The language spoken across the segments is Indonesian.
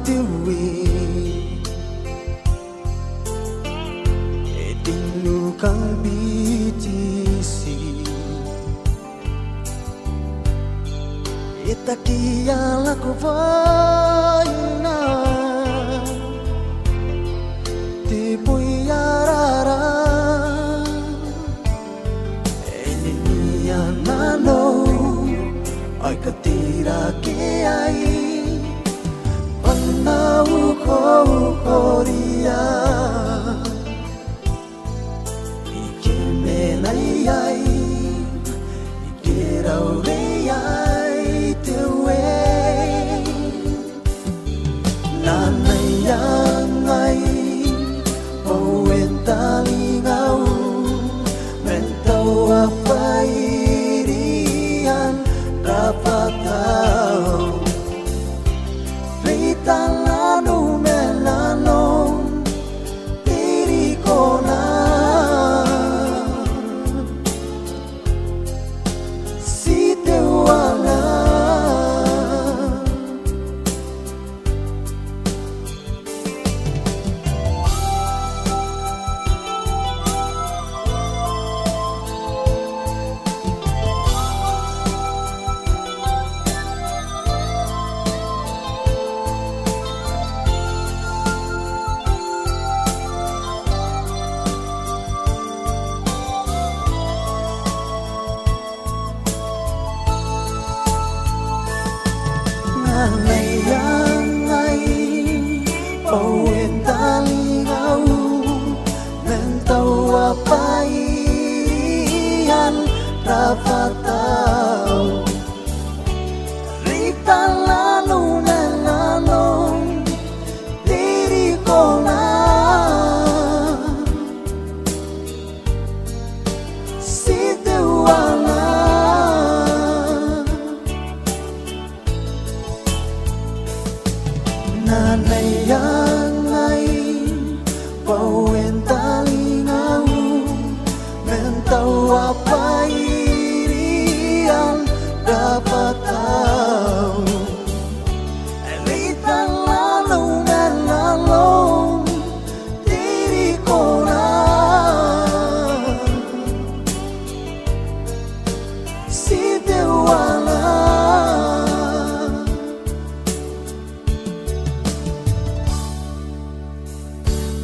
tiwi Edinu kang bitisi Itakia laku vaina Tipu yarara Enenia nano Ai katira ke ai Panau ko koria Ike menai ai Ike raure ai te we Nanai ai Owen tali ngau Mentau apa irian dapat tahu Rita lanu melanong diri kona Si tewana Ngai Owen tali ngau Mentau apa ian dapat tahu Rita lanu melanong diri kona Si tewana Nanai ai Pauen tali ngau Mentau apa irian dapat tahu Rita lalu melalong diri kona Si tewana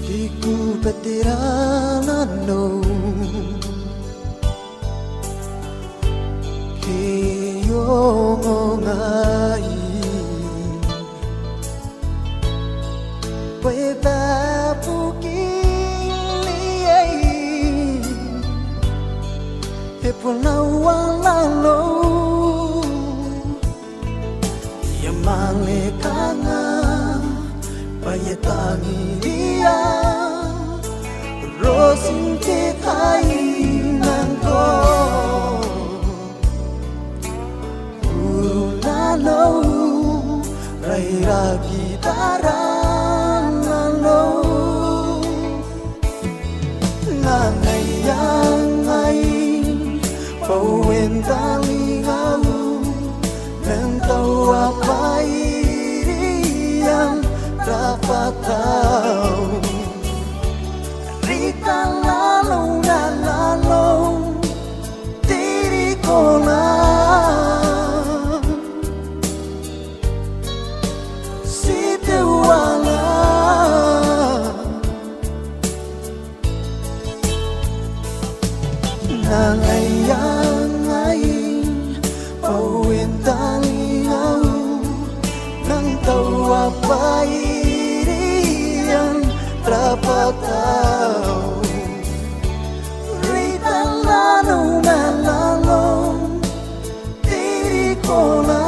Iku petirano Kiyo ngai Pweba pukili Epulawang lalo Yamale kanga Payetangi dia Rosin te kainan ko Urunano Raira gitaran nano Ngai Pauen tali ngau Mentau apa irian dapat tahu Rita lalu melalong diri kona Si tewana Ngai Pauen tali ngau Mentau apa irian dapat tahu Rita lanu melalong diri kona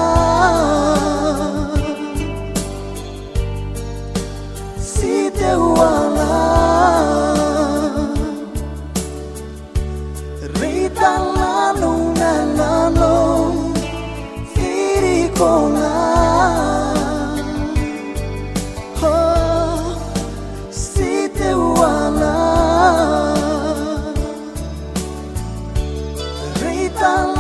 Si tewana Rita lanu melalong diri kona Rita